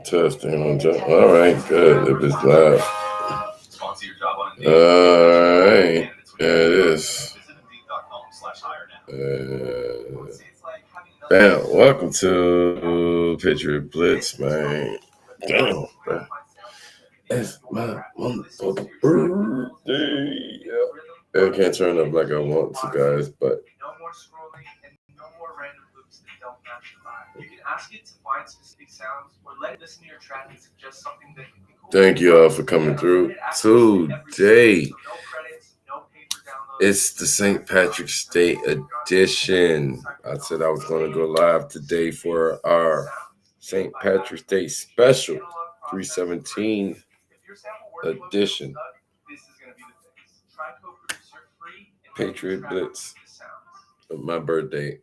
Testing on job. All right, good. If it's live. All right. There it is. Bam. Welcome to Patriots Blitz, man. Damn, bro. It's my motherfucking birthday. Yeah. I can't turn up like I want to, guys, but thank you all for coming through. Today, it's the St. Patrick's Day edition. I said I was going to go live today for our St. Patrick's Day special, 317 edition. Patriot Blitz of my birthday.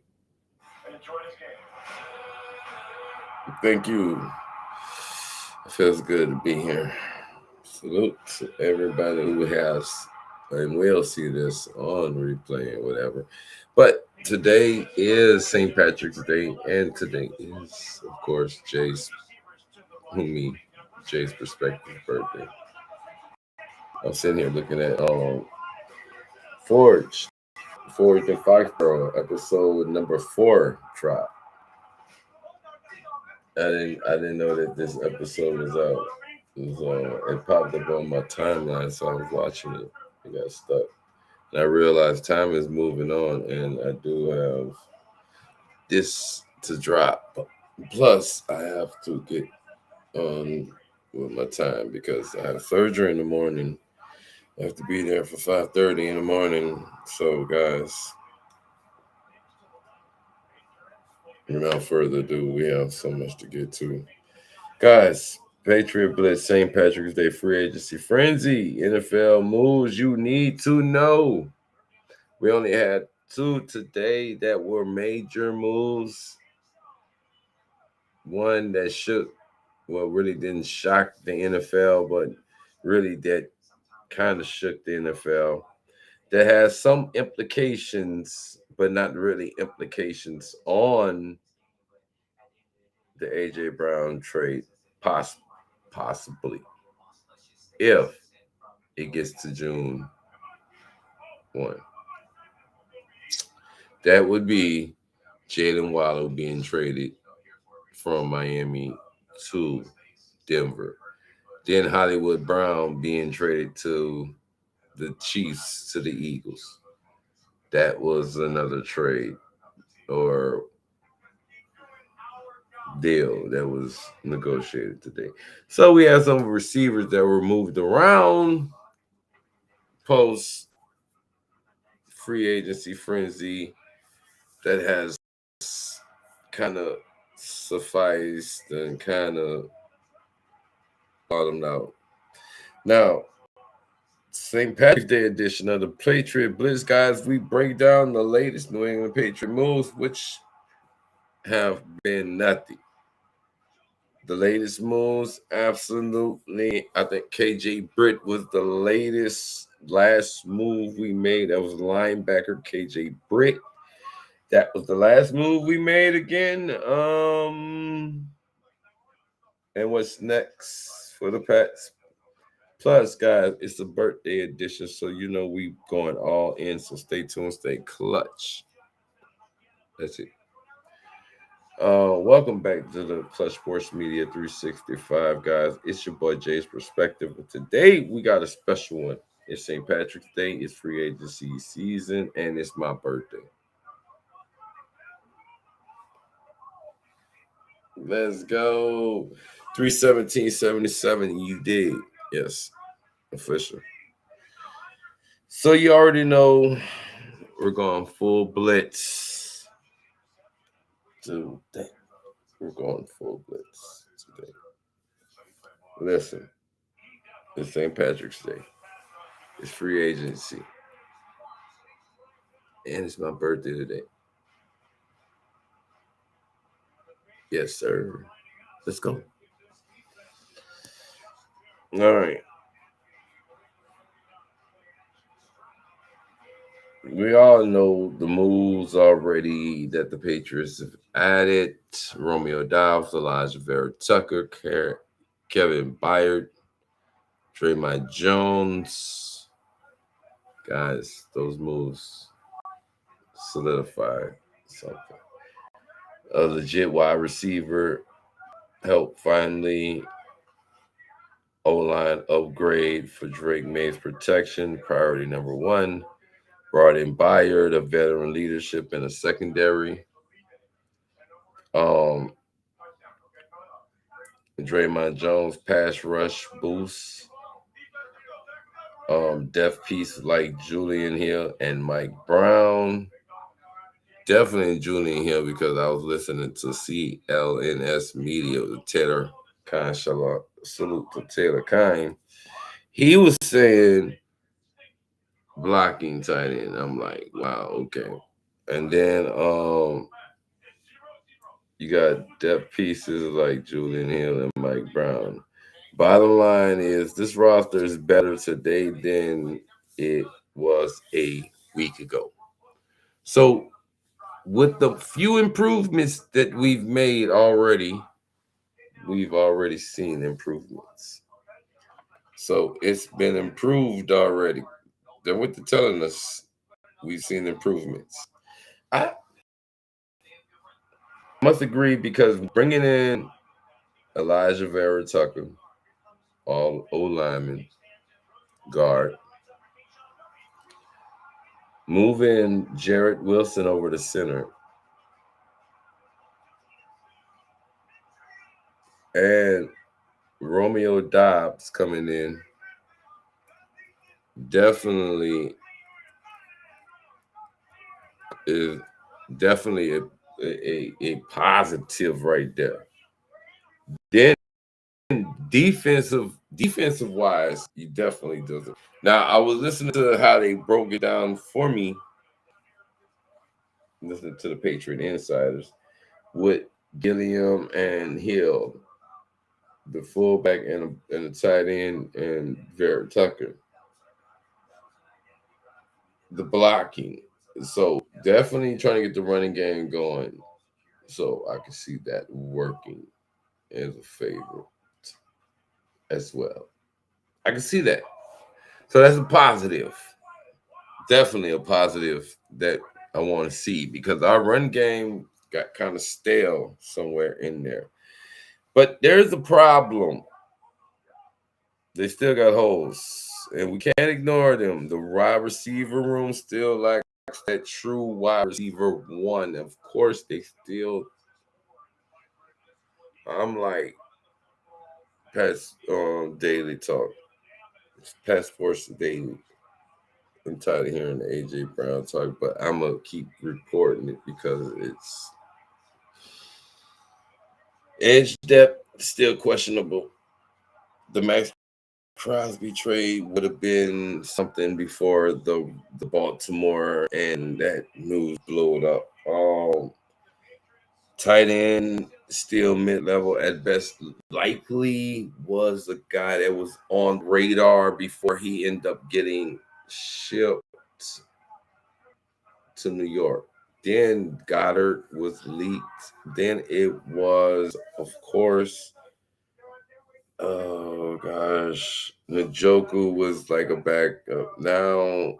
Thank you. It feels good to be here. Salute to everybody who has and will see this on replay and whatever. But today is St. Patrick's Day, and today is, of course, Jay's perspective birthday. I'm sitting here looking at Forged and Foxborough episode number 4 drop. I didn't know that this episode was out. It popped up on my timeline, so I was watching it. It got stuck. And I realized time is moving on, and I do have this to drop. Plus, I have to get on with my time because I have surgery in the morning. I have to be there for 5:30 in the morning. So, guys, without further ado, we have so much to get to. Guys, Patriot Blitz, St. Patrick's Day free agency frenzy, NFL moves you need to know. We only had 2 today that were major moves. One that really didn't shock the NFL, but really that kind of shook the NFL. That has some implications, but not really implications on the A.J. Brown trade, possibly, if it gets to June 1. That would be Jalen Waddle being traded from Miami to Denver. Then Hollywood Brown being traded to the Chiefs to the Eagles. That was another trade or deal that was negotiated today. So we have some receivers that were moved around post free agency frenzy that has kind of sufficed and kind of bottomed out. Now, St. Patrick's Day edition of the Patriot Blitz, guys, we break down the latest New England Patriot moves, which have been nothing. The latest moves, absolutely. I think KJ Britt was the last move we made. That was linebacker KJ Britt. That was the last move we made again. And what's next for the Pats? Plus, guys, it's a birthday edition, so you know we going all in. So stay tuned, stay clutch. That's it. Welcome back to the Clutch Sports Media 365, guys. It's your boy Jay's Perspective. But today we got a special one. It's St. Patrick's Day. It's free agency season, and it's my birthday. Let's go. 317.77. You did. Yes. Official. So you already know we're going full blitz today. We're going full blitz today. Listen, it's St. Patrick's Day. It's free agency. And it's my birthday today. Yes, sir. Let's go. All right. We all know the moves already that the Patriots have added. Romeo Dobbs, Elijah Vera Tucker, Kevin Byard, Draymond Jones. Guys, those moves solidify something. A legit wide receiver helped finally O-line upgrade for Drake May's protection, priority number one. Brought in Byard, a veteran leadership in a secondary. Um, Draymond Jones pass rush boost. Depth piece like Julian Hill and Mike Brown. Definitely Julian Hill because I was listening to CLNS Media, the Taylor Kine salute to Taylor Kine. He was saying blocking tight end. I'm like, wow, okay. And then you got depth pieces like Julian Hill and Mike Brown. Bottom line is this roster is better today than it was a week ago. So with the few improvements that we've already seen improvements. So it's been improved already. They're what they're telling us. We've seen improvements. I must agree because bringing in Elijah Vera Tucker, all O lineman, guard, moving Jarrett Wilson over to center, and Romeo Dobbs coming in definitely is definitely a positive right there. Then defensive wise, he definitely does it. Now I was listening to how they broke it down for me, listening to the Patriot Insiders with Gilliam and Hill, the fullback and the tight end, and Vera Tucker. The blocking. So definitely trying to get the running game going. So I can see that working as a favor as well. I can see that. So that's a positive. Definitely a positive that I want to see because our run game got kind of stale somewhere in there. But there's a problem. They still got holes, and we can't ignore them. The wide receiver room still lacks that true wide receiver one. Of course, they still. I'm like past daily talk, past sports daily. I'm tired of hearing the AJ Brown talk, but I'm gonna keep reporting it because it's edge depth still questionable. The Max Crosby trade would have been something before the Baltimore and that news blew it up. Tight end still mid level at best. Likely was a guy that was on radar before he ended up getting shipped to New York. Then Goddard was leaked. Then it was, of course, oh gosh, Njoku was like a backup. Now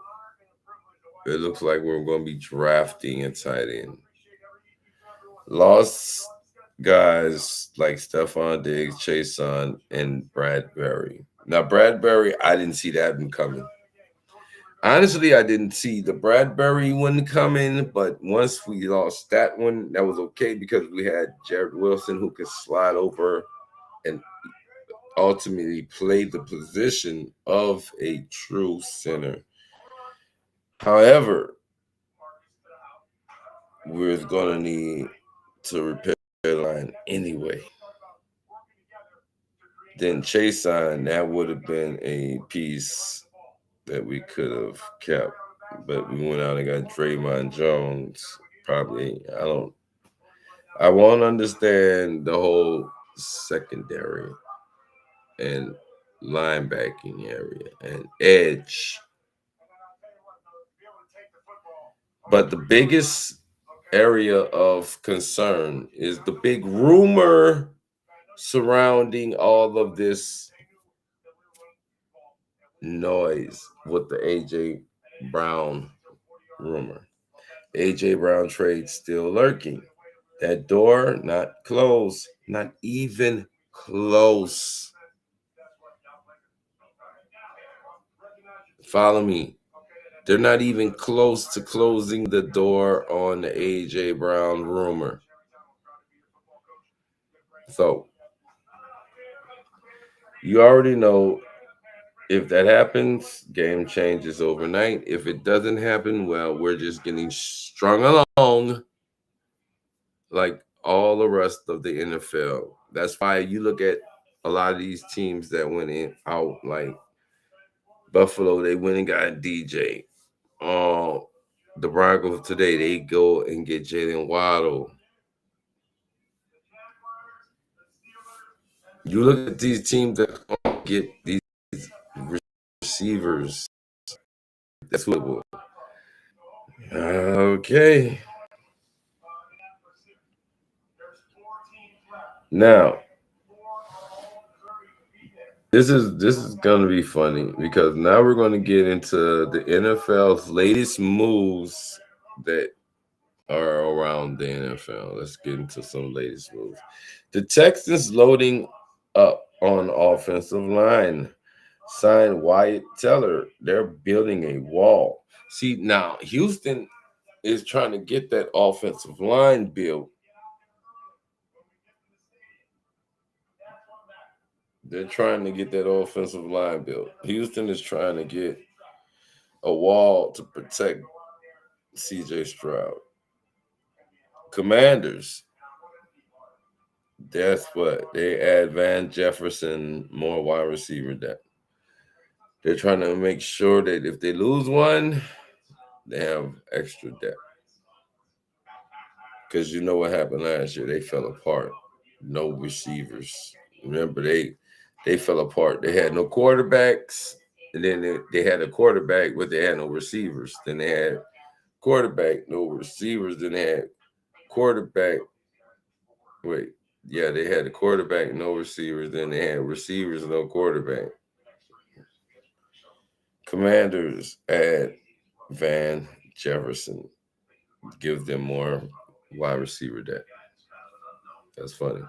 it looks like we're going to be drafting a tight end. Lost guys like Stephon Diggs, Chason, and Bradbury. Now Bradbury, I didn't see that one coming. Honestly, I didn't see the Bradbury one coming, but once we lost that one, that was okay because we had Jared Wilson who could slide over and ultimately play the position of a true center. However, we're going to need to repair the line anyway. Then Chason, that would have been a piece that we could have kept, but we went out and got Draymond Jones. Probably, I won't understand the whole secondary and linebacking area and edge. But the biggest area of concern is the big rumor surrounding all of this noise with the AJ Brown rumor. AJ Brown trade still lurking. That door not closed, not even close. Follow me. They're not even close to closing the door on the AJ Brown rumor. So you already know if that happens, game changes overnight. If it doesn't happen, well, we're just getting strung along like all the rest of the NFL. That's why you look at a lot of these teams that went in out like Buffalo, they went and got DJ. Uh, the Broncos today, they go and get Jalen Waddle. You look at these teams that get these receivers. That's what it was. Okay. Now, this is gonna be funny because now we're gonna get into the NFL's latest moves that are around the NFL. Let's get into some latest moves. The Texans loading up on offensive line. Signed Wyatt Teller. They're building a wall. See, now Houston is trying to get that offensive line built. They're trying to get that offensive line built. Houston is trying to get a wall to protect CJ Stroud. Commanders, that's what they add Van Jefferson, more wide receiver depth. They're trying to make sure that if they lose one, they have extra depth. Because you know what happened last year? They fell apart. No receivers. Remember, they fell apart. They had no quarterbacks, and then they had a quarterback, but they had no receivers. Then they had quarterback, no receivers. Then they had quarterback. Wait, yeah, they had the quarterback, no receivers. Then they had receivers, no quarterback. Commanders add Van Jefferson, give them more wide receiver depth. That's funny.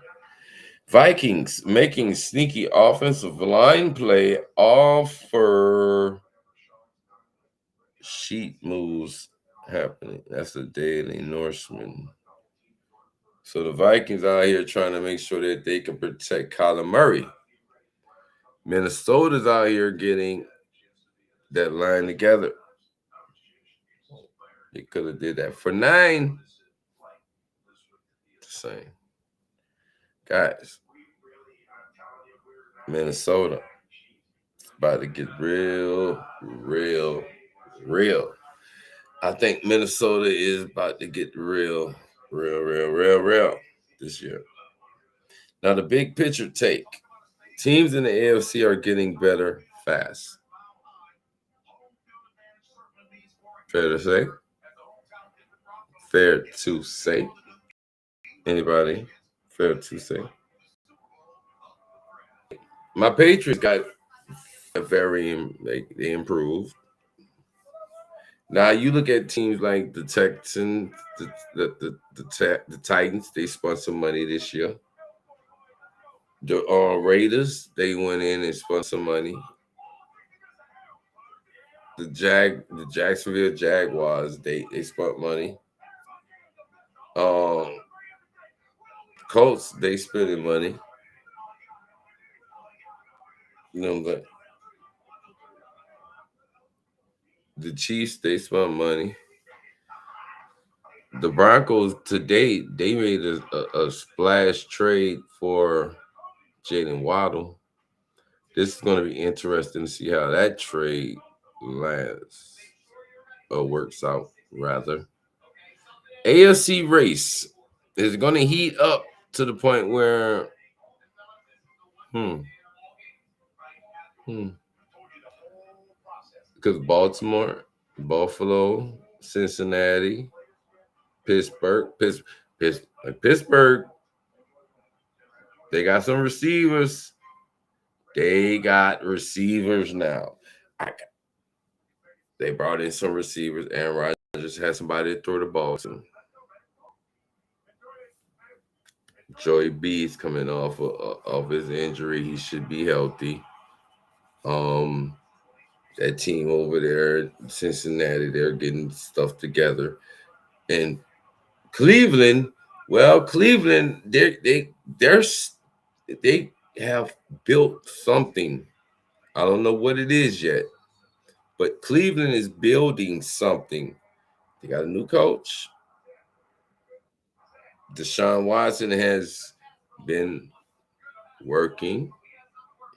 Vikings making sneaky offensive line play offer sheet moves happening. That's the Daily Norseman. So the Vikings out here trying to make sure that they can protect Kyler Murray. Minnesota's out here getting that line together. They could have did that for 9. The same. Guys, Minnesota about to get real. I think Minnesota is about to get real this year. Now, the big picture take teams in the AFC are getting better fast. Fair to say? Fair to say? Anybody? Fair to say? My Patriots got a they improved. Now you look at teams like the Texans, the Titans. They spent some money this year. The Raiders, they went in and spent some money. The Jacksonville Jaguars, they spent money. Um, Colts, they spending money. You know, but the Chiefs, they spent money. The Broncos today, they made a splash trade for Jalen Waddle. This is going to be interesting to see how that trade lands or works out, rather. AFC race is going to heat up to the point where, hmm, hmm, because Baltimore, Buffalo, Cincinnati, Pittsburgh. They got some receivers. They got receivers now. They brought in some receivers. Aaron Rodgers had somebody to throw the ball to. Joey B's coming off of his injury. He should be healthy. That team over there, Cincinnati, they're getting stuff together. And Cleveland, well, Cleveland, they have built something. I don't know what it is yet, but Cleveland is building something. They got a new coach. Deshaun Watson has been working.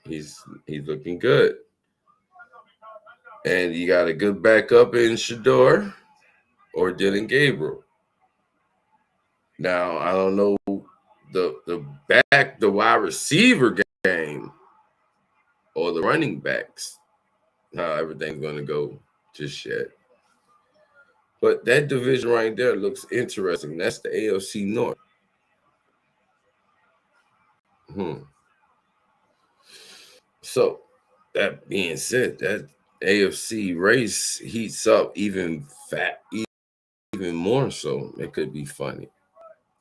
He's looking good. And you got a good backup in Shador or Dylan Gabriel. Now, I don't know the wide receiver game or the running backs, how everything's going to go just yet. But that division right there looks interesting. That's the AFC North. So, that being said, that AFC race heats up even more so. It could be funny.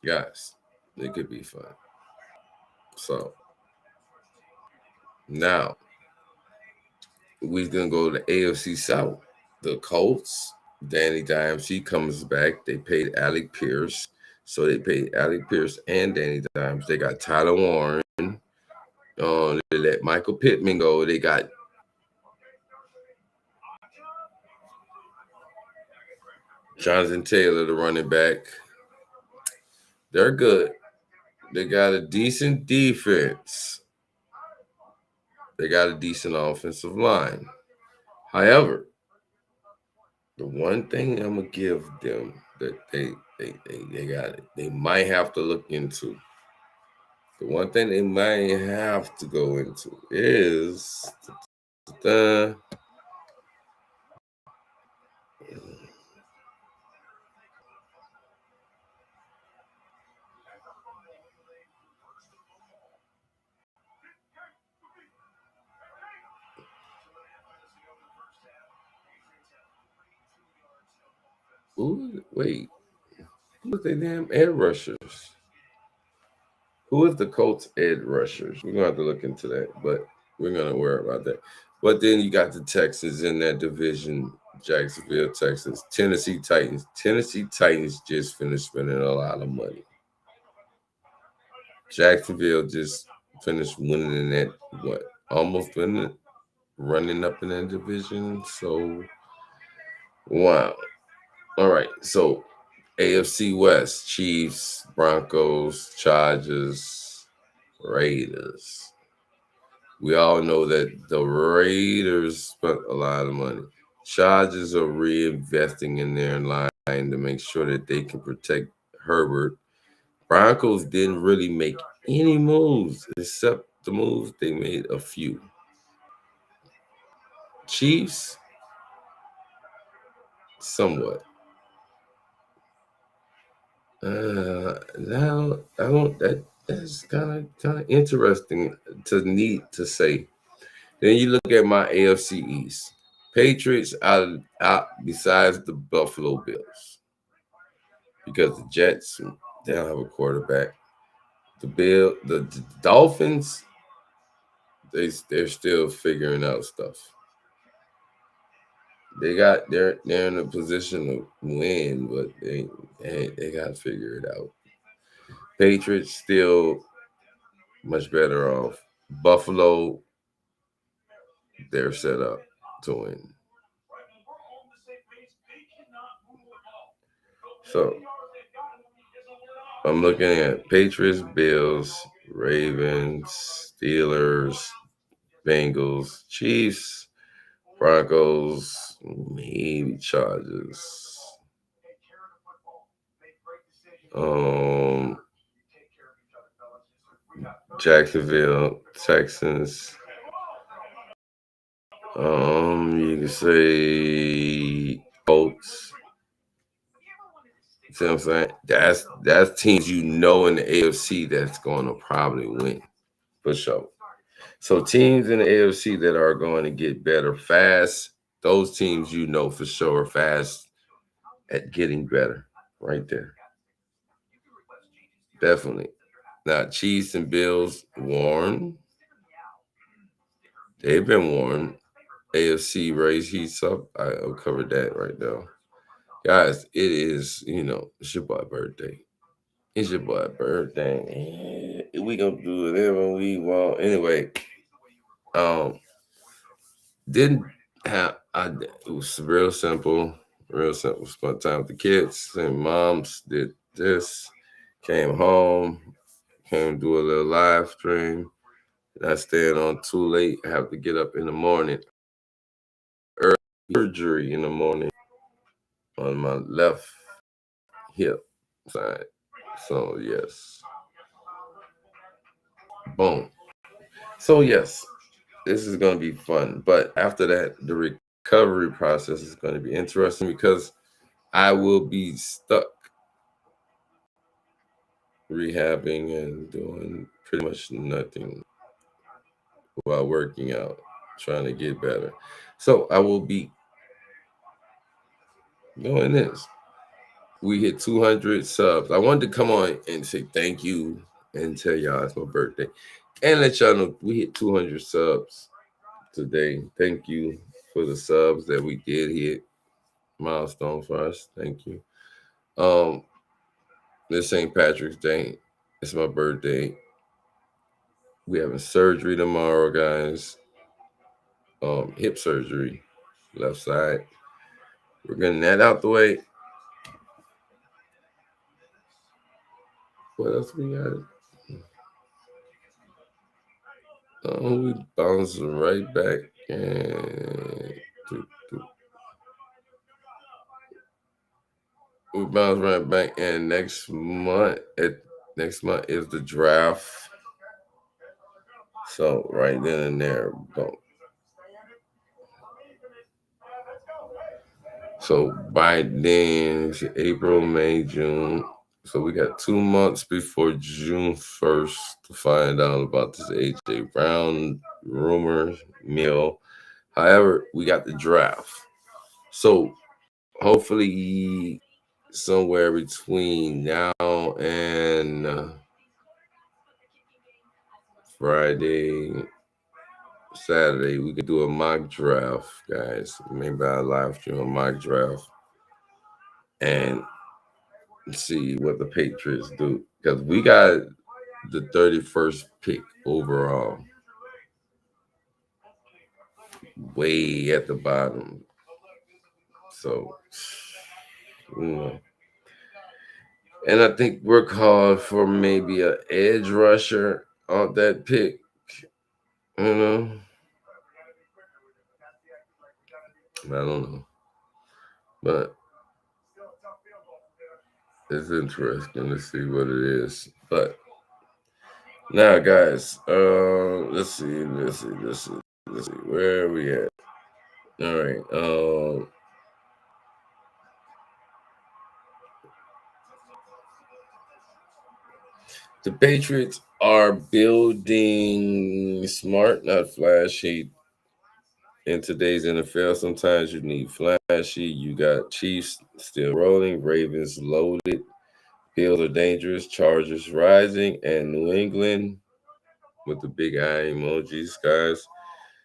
Guys, it could be fun. So, now, we're going to go to the AFC South. The Colts, Danny Dimes, he comes back. They paid Alec Pierce. So they paid Alec Pierce and Danny Dimes. They got Tyler Warren. They let Michael Pittman go. They got Jonathan Taylor, the running back. They're good. They got a decent defense. They got a decent offensive line. However, the one thing I'm gonna give them that they got it. They might have to look into. The one thing they might have to go into is the wait. Who's their damn edge rushers? Who is the Colts edge rushers? We're gonna have to look into that, but we're gonna worry about that. But then you got the Texans in that division, Jacksonville, Texas, Tennessee Titans. Tennessee Titans just finished spending a lot of money. Jacksonville just finished winning in that, almost winning, running up in that division. So, wow. All right. So, AFC West, Chiefs, Broncos, Chargers, Raiders. We all know that the Raiders spent a lot of money. Chargers are reinvesting in their line to make sure that they can protect Herbert. Broncos didn't really make any moves except the moves they made a few. Chiefs, somewhat. Now I don't. That's kind of interesting need to say. Then you look at my AFC East. Patriots out besides the Buffalo Bills because the Jets, they don't have a quarterback. The Dolphins, they're still figuring out stuff. They're in a position to win, but they got to figure it out. Patriots still much better off. Buffalo, they're set up to win. So I'm looking at Patriots, Bills, Ravens, Steelers, Bengals, Chiefs, Broncos, maybe Chargers. Jacksonville, Texans. You can say Colts, See what I'm saying? That's teams you know in the AFC that's going to probably win for sure. So teams in the AFC that are going to get better fast, those teams you know for sure are fast at getting better. Right there. Definitely. Now Chiefs and Bills warned. They've been warned. AFC raise heats up. I'll cover that right now. Guys, it is, it's your boy birthday. It's your boy birthday. We gonna do whatever we want. Anyway, um, didn't have it was real simple. Spent time with the kids and moms did this. Came home, came do a little live stream. Not staying on too late. I have to get up in the morning. Early surgery in the morning on my left hip side. So yes, boom. So yes, this is going to be fun. But after that, the recovery process is going to be interesting because I will be stuck rehabbing and doing pretty much nothing while working out, trying to get better. So I will be doing this. We hit 200 subs. I wanted to come on and say thank you and tell y'all it's my birthday and let y'all know we hit 200 subs today. Thank you for the subs that we did hit. Milestone for us. Thank you. Um, this St. Patrick's Day. It's my birthday. We having surgery tomorrow, guys. Hip surgery, left side. We're getting that out the way. What else we got? We bouncing right back and we bounce right back. And next month is the draft. So right then and there, boom. So by then, it's April, May, June. So we got 2 months before June 1st to find out about this AJ Brown rumor mill. However, we got the draft. So hopefully somewhere between now and Friday, Saturday, we could do a mock draft, guys. Maybe I'll live stream a mock draft and see what the Patriots do. Because we got the 31st pick overall, way at the bottom. So, you know. And I think we're called for maybe an edge rusher on that pick. You know, I don't know, but it's interesting to see what it is. But now, guys, let's see, where are we at? All right, the Patriots are building smart, not flashy. In today's NFL, sometimes you need flashy. You got Chiefs still rolling, Ravens loaded, Bills are dangerous, Chargers rising, and New England with the big eye emojis, guys,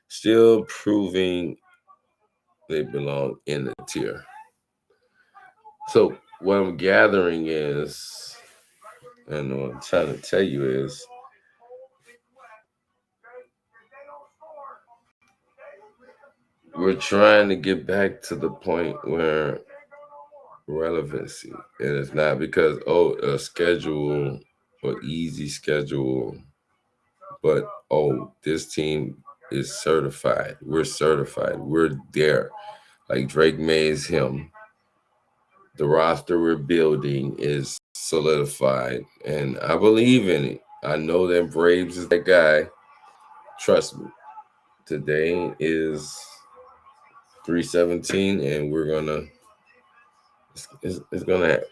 still proving they belong in the tier. So what I'm gathering is, and what I'm trying to tell you is, we're trying to get back to the point where relevancy, and it's not because a schedule or easy schedule, but this team is certified. We're certified. We're there. Like Drake May's him. The roster we're building is solidified, and I believe in it. I know that Braves is that guy. Trust me. Today is 317, and we're gonna. It's gonna happen.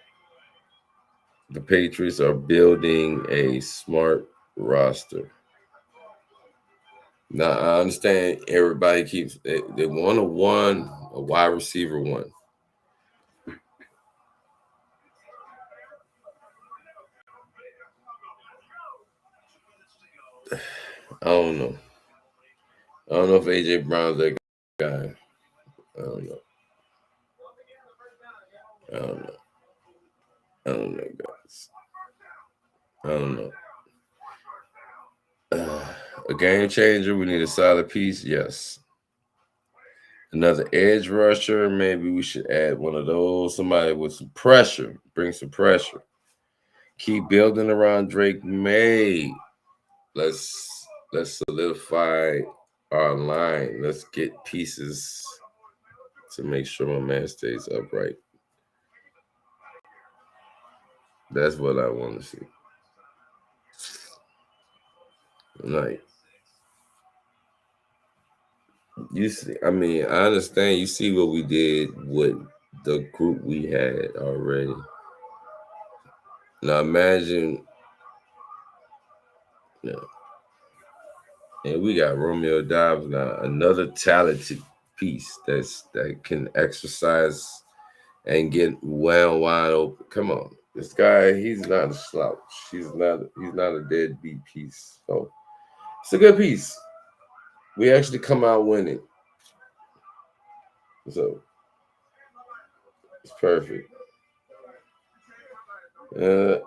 The Patriots are building a smart roster. Now I understand everybody keeps they want a wide receiver one. I don't know. I don't know if AJ Brown's that guy. I don't know. I don't know. I don't know, guys. I don't know. A game changer. We need a solid piece. Yes. Another edge rusher. Maybe we should add one of those. Somebody with some pressure. Bring some pressure. Keep building around Drake May. Let's solidify our line. Let's get pieces to make sure my man stays upright. That's what I want to see. Like you see, I mean, I understand. You see what we did with the group we had already. Now imagine, you know, and we got Romeo Dobbs now, another talented piece that can exercise and get well wide open. Come on, this guy, he's not a slouch. He's not a deadbeat piece. So it's a good piece. We actually come out winning. So it's perfect. Uh,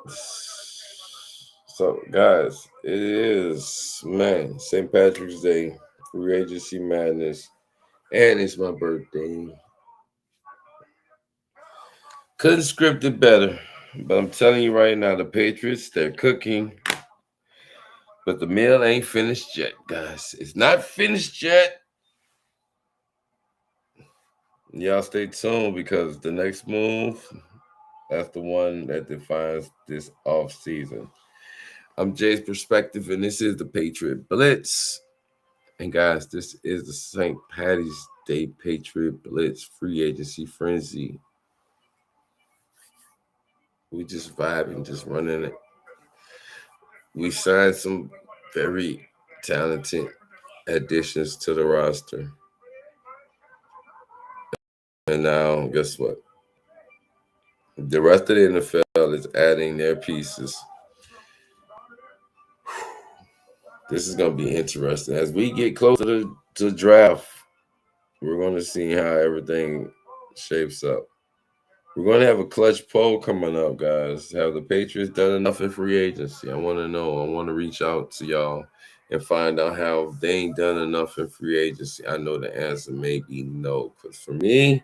so guys, it is man St. Patrick's Day, free agency madness, and it's my birthday. Couldn't script it better, but I'm telling you right now, the Patriots, they're cooking, but the meal ain't finished yet, guys. It's not finished yet. Y'all stay tuned because the next move, that's the one that defines this off season. I'm Jay's Perspective, and this is the Patriot Blitz. And guys, this is the St. Patty's Day Patriot Blitz free agency frenzy. We just vibing, just running it. We signed some very talented additions to the roster. And now, guess what? The rest of the NFL is adding their pieces. This is going to be interesting. As we get closer to draft, we're going to see how everything shapes up. We're going to have a clutch poll coming up, guys. Have the Patriots done enough in free agency? I want to know. I want to reach out to y'all and find out how they ain't done enough in free agency. I know the answer may be no. Because for me,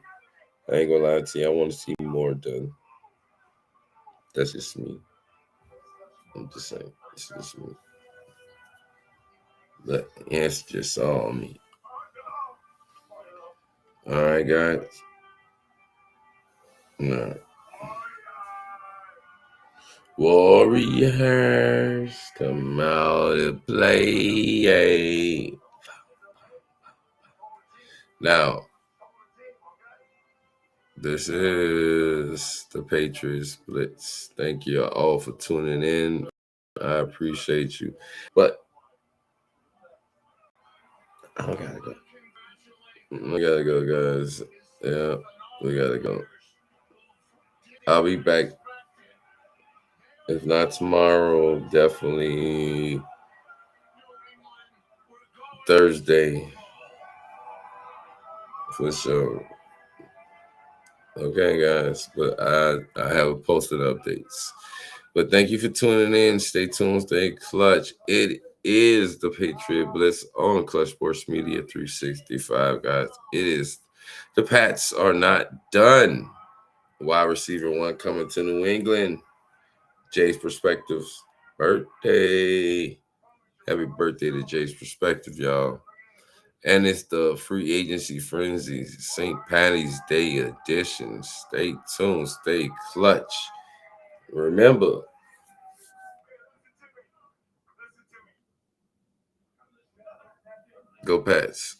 I ain't going to lie to you. I want to see more done. That's just me. I'm just saying. It's just me. The answer just all me. All right, guys. All right. Warriors come out to play. Now, this is the Patriots Blitz. Thank you all for tuning in. I appreciate you. But I gotta go. We gotta go, guys. Yeah, we gotta go. I'll be back. If not tomorrow, definitely Thursday for sure. Okay, guys. But I have posted updates. But thank you for tuning in. Stay tuned, stay clutch. It is the Patriot Blitz on Clutch Sports Media 365, guys. It is. The Pats are not done. Wide receiver one coming to New England. Jay's Perspectives birthday. Happy birthday to Jay's Perspective, y'all. And it's the free agency frenzy, St. Patty's Day edition. Stay tuned, stay clutch. Remember, go Pats.